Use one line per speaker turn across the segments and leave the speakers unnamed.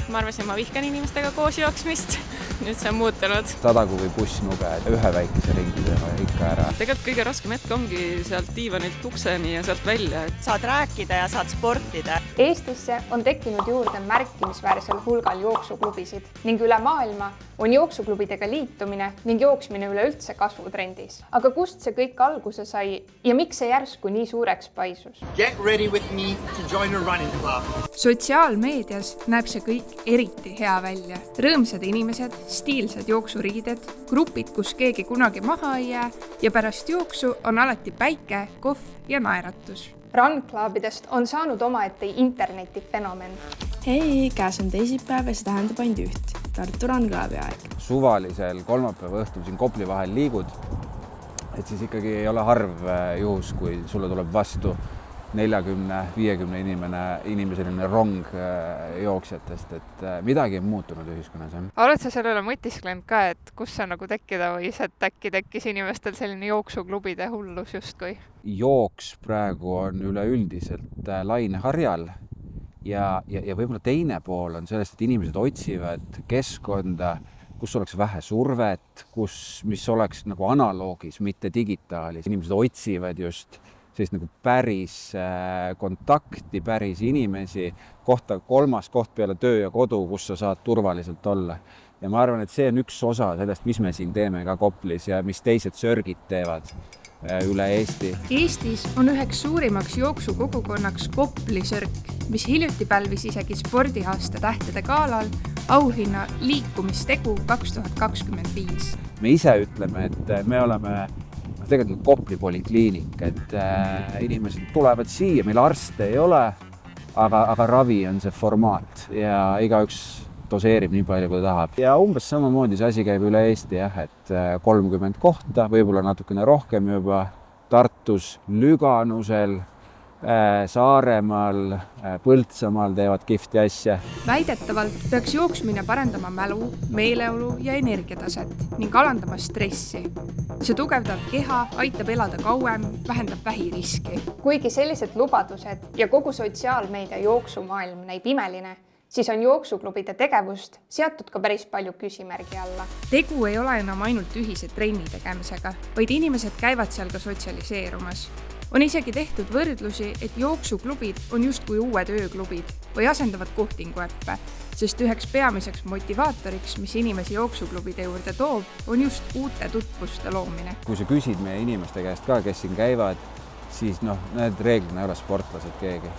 Ma arvasin, ma vihkan inimestega koos jooksmist. Nüüd see on muutunud.
Sadagu või bussnuge, ühe väikese ringi teha ikka ära.
Tegelikult kõige raskem hetk ongi sealt diivanilt ukseni ja sealt välja.
Saad rääkida ja saad sportida.
Eestisse on tekkinud juurde märkimisväärsel hulgal jooksuklubisid ning üle maailma on jooksuklubidega liitumine ning jooksmine üleüldse kasvutrendis. Aga kust see kõik alguse sai ja miks see järsku nii suureks paisus?
Get ready with me to join a running club.
Sotsiaalmeedias näeb see kõik eriti hea välja. Rõõmsad inimesed, stiilsad jooksuriided, grupid, kus keegi kunagi maha ei jää ja pärast jooksu on alati päike, kohv ja naeratus.
Run-clubidest on saanud omaette internetifenomen.
Hei, käes on teisipäev ja see tähendab ainult üht. Tartu Run-clubi aeg.
Suvalisel kolmapäeva õhtul siin Kopli vahel liigud, et siis ikkagi ei ole harv juhus, kui sulle tuleb vastu 40-50 inimeseline rong jooksjatest, et midagi on muutunud ühiskonnas.
Oled sa sellele mõtisklenud ka, et kus see nagu tekkida võis, et äkki tekkis inimestel selline jooksuklubide hullus justkui?
Jooks praegu on üleüldiselt laineharjal ja võib-olla teine pool on sellest, et inimesed otsivad keskkonda, kus oleks vähe survet, mis oleks nagu analoogis, mitte digitaalis. Inimesed otsivad just sellist nagu päris kontakti, päris inimesi, kolmas koht peale töö ja kodu, kus sa saad turvaliselt olla. Ja ma arvan, et see on üks osa sellest, mis me siin teeme ka Koplis ja mis teised sörgid teevad üle Eesti.
Eestis on üheks suurimaks jooksukogukonnaks Kopli sörk, mis hiljuti pälvis isegi spordiaasta tähtede galal auhinna liikumistegu 2025.
Me ise ütleme, et me oleme tegelikult Kopli polikliinik, et inimesed tulevad siia, meil arste ei ole, aga ravi on see formaat ja igaüks doseerib nii palju, kui tahab. Ja umbes samamoodi see asi käib üle Eesti, et 30 kohta, võib-olla natukene rohkem juba Tartus, Lüganusel, Saaremaal, Põltsamaal teevad kihvti asja.
Väidetavalt peaks jooksmine parandama mälu, meeleolu ja energiataset ning alandama stressi. See tugevdab keha, aitab elada kauem, vähendab vähiriski.
Kuigi sellised lubadused ja kogu sotsiaalmeedia jooksumaailm näib imeline, siis on jooksuklubide tegevust seatud ka päris palju küsimärgi alla.
Tegu ei ole enam ainult ühise trenni tegemisega, vaid inimesed käivad seal ka sotsialiseerumas. On isegi tehtud võrdlusi, et jooksuklubid on justkui uued ööklubid või asendavad kohtinguäppe, sest üheks peamiseks motivaatoriks, mis inimesi jooksuklubide juurde toob, on just uute tutvuste loomine.
Kui sa küsid meie inimeste käest ka, kes siin käivad, siis need reeglina ei ole sportlased keegi.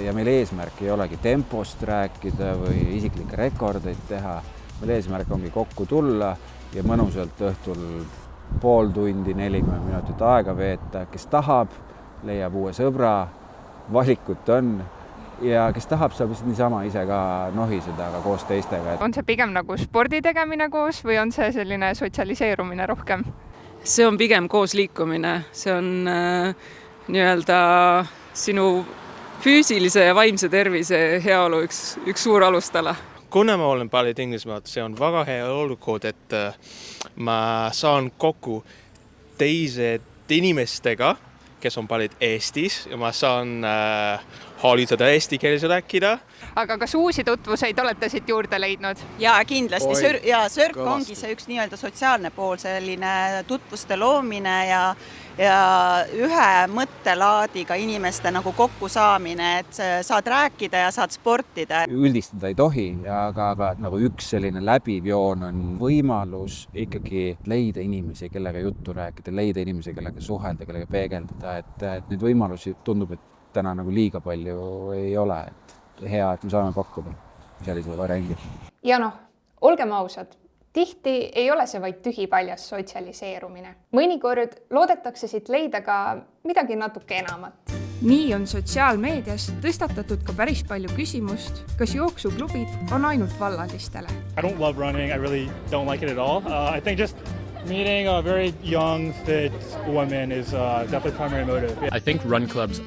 Ja meil eesmärk ei olegi tempost rääkida või isiklikke rekordeid teha. Meil eesmärk ongi kokku tulla ja mõnusalt õhtul pool tundi, 40 minutit aega veeta. Kes tahab, leiab uue sõbra, valikut on ja kes tahab, saab niisama ise ka nohiseda, aga koos teistega.
On see pigem nagu spordi tegemine koos või on see selline sotsialiseerumine rohkem?
See on pigem koos liikumine. See on nii-öelda sinu füüsilise ja vaimse tervise heaolu üks suur alustala.
Kuna ma olen paljon Inglismaalt, see on väga hea olukord, et ma saan kokku teised inimestega, kes on paljud Eestis ja ma saan harjutada eesti keeles rääkida.
Aga kas uusi tutvuseid olete siit juurde leidnud?
Ja kindlasti. Sörk ongi see üks nii-öelda sotsiaalne pool, selline tutvuste loomine ja ühe mõttelaadiga inimeste nagu kokku saamine, et saad rääkida ja saad sportida.
Üldistada ei tohi, aga nagu üks selline läbiv joon on võimalus ikkagi leida inimesi, kellega juttu rääkida, leida inimesi, kellega suhelda, kellega peegeldada, et neid võimalusi tundub, et täna nagu liiga palju ei ole, et hea, et me saame pakkuda sellise variandi.
Ja olgem ausad, tihti ei ole see vaid tühipaljas sotsialiseerumine. Mõnikord loodetakse siit leida ka midagi natuke enamat.
Nii on sotsiaalmeedias tõstatatud ka päris palju küsimust, kas jooksuklubid on ainult vallalistele.
I don't love running. I really don't like it at all. I think just meeting a very young, fit woman is definitely primary motive.
I think run clubs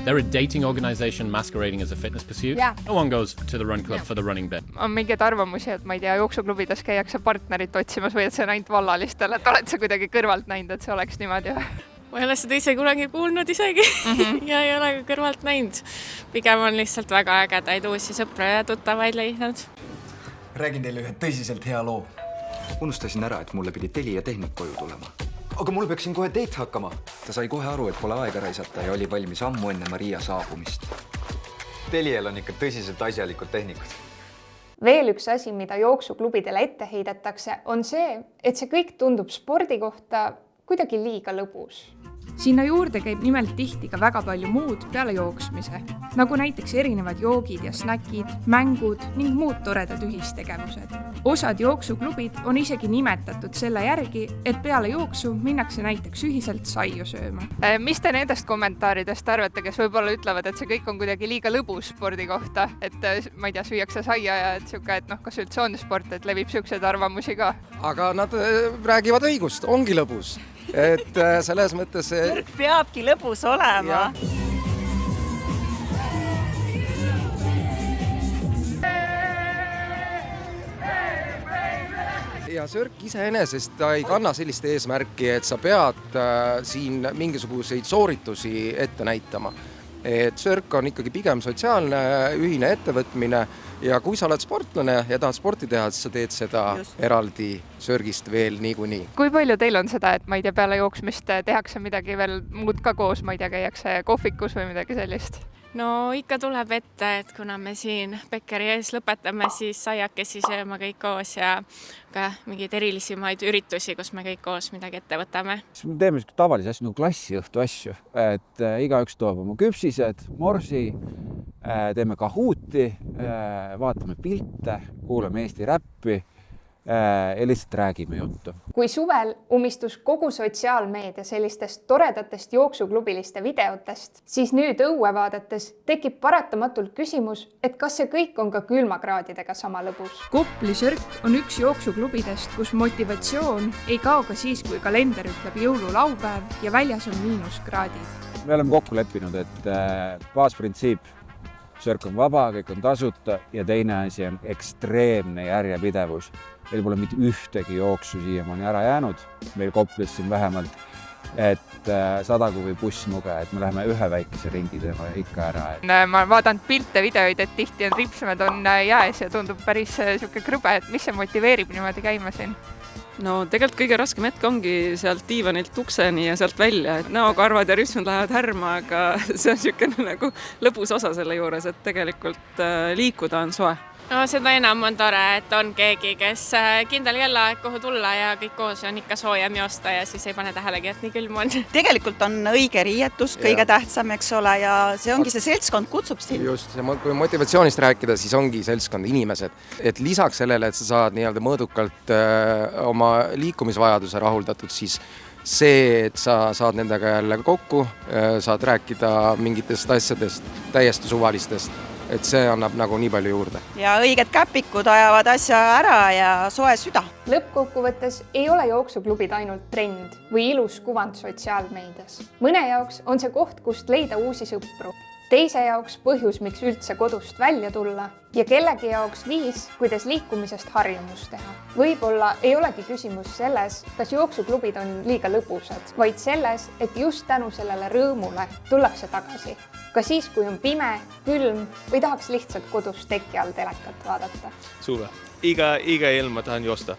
they're a dating organization masquerading as a fitness pursuit.
Yeah.
No one goes to the run club for the running bit.
On mingeid arvamusi, et ma ei tea, jooksuklubides käiakse partnerit otsimas või et see on ainult vallalistele, et oled sa kuidagi kõrvalt näinud, et see oleks niimoodi?
Ma ei ole seda ise kunagi kuulnud isegi ja ei ole ka kõrvalt näinud. Pigem on lihtsalt väga ägedaid uusi sõpra ja tuttavaid leidnud.
Räägin teile ühe tõsiselt hea loo. Unustasin ära, et mulle pidi Telia tehnik koju tulema. Aga mulle peaks siin kohe date hakkama. Ta sai kohe aru, et pole aega raisata ja oli valmis ammu enne Maria saabumist. Telial on ikka tõsiselt asjalikud tehnikud.
Veel üks asi, mida jooksuklubidele ette heidetakse, on see, et see kõik tundub spordi kohta kuidagi liiga lõbus.
Sinna juurde käib nimelt tihti ka väga palju muud peale jooksmise, nagu näiteks erinevad joogid ja snäkid, mängud ning muud toredad ühistegevused. Osad jooksuklubid on isegi nimetatud selle järgi, et peale jooksu minnakse näiteks ühiselt saiu sööma.
Mis te nendest kommentaaridest arvate, kes võib-olla ütlevad, et see kõik on kuidagi liiga lõbus spordi kohta, et ma ei tea, süüakse saia ja et kas üldse on sport, et levib siukseid arvamusi ka?
Aga nad räägivad õigust, ongi lõbus. Et selles mõttes...
Peabki lõbus olema.
Ja sörk iseenesest ta ei kanna sellist eesmärki, et sa pead siin mingisuguseid sooritusi ette näitama. Et sörk on ikkagi pigem sotsiaalne, ühine ettevõtmine ja kui sa oled sportlane ja tahad sporti teha, siis sa teed seda eraldi sörgist veel niikuinii.
Kui palju teil on seda, et ma ei tea, peale jooksmist tehakse midagi veel muud ka koos, ma ei tea, käiakse kohvikus või midagi sellist?
No ikka tuleb ette, et kuna me siin Beckeri ees lõpetame, siis saiakesi sööma kõik koos ja ka mingeid erilisimaid üritusi, kus me kõik koos midagi ette võtame.
Me teeme tavalisi asju nagu klassiõhtu asju, et igaüks toob oma küpsised, morsi, teeme kahuuti, vaatame pilte, kuulame Eesti räppi ja lihtsalt räägime juttu.
Kui suvel umistus kogu sotsiaalmeedia sellistest toredatest jooksuklubiliste videotest, siis nüüd õue vaadates tekib paratamatult küsimus, et kas see kõik on ka külmakraadidega sama lõbus.
Kopli sörk on üks jooksuklubidest, kus motivatsioon ei kao ka siis, kui kalender ütleb jõululaupäev ja väljas on miinuskraadid.
Me oleme kokku leppinud, et baasprintsiip, sörk on vaba, kõik on tasuta ja teine asi on ekstreemne järjepidevus. Meil pole mitte ühtegi jooksu siiamaani ära jäänud, meil Koplis siin vähemalt, et Sadagu või Bussnuge, et me läheme ühe väikese ringi teema ikka ära.
Ma vaatan pilte, videoid, et tihti on ripsmed on jääs ja tundub päris siuke krõbe, et mis see motiveerib niimoodi käima siin?
No tegelikult kõige raskem hetk ongi sealt diivanilt ukseni ja sealt välja, et näokarvad ja rüsmed lähevad härma, aga see on niisugune nagu lõbus osa selle juures, et tegelikult liikuda on soe.
No seda enam on tore, et on keegi, kes kindel kellaaeg kuhu tulla ja kõik koos on ikka soojem joosta ja siis ei pane tähelegi, et nii külm on.
Tegelikult on õige riietus kõige tähtsam, eks ole, ja see ongi see seltskond kutsub sind.
Just, kui motivatsioonist rääkida, siis ongi seltskond inimesed. Et lisaks sellele, et sa saad nii-öelda mõõdukalt oma liikumisvajaduse rahuldatud, siis see, et sa saad nendega jälle kokku, saad rääkida mingitest asjadest, täiesti suvalistest, et see annab nagu nii palju juurde.
Ja õiged käpikud ajavad asja ära ja soe süda.
Lõppkokkuvõttes ei ole jooksuklubid ainult trend või ilus kuvand sotsiaalmeedias. Mõne jaoks on see koht, kust leida uusi sõpru. Teise jaoks põhjus, miks üldse kodust välja tulla ja kellegi jaoks viis, kuidas liikumisest harjumus teha. Võib-olla ei olegi küsimus selles, kas jooksuklubid on liiga lõbusad, vaid selles, et just tänu sellele rõõmule tullakse tagasi. Ka siis, kui on pime, külm või tahaks lihtsalt kodus teki all telekat vaadata.
Suve. Iga ilm ma tahan joosta.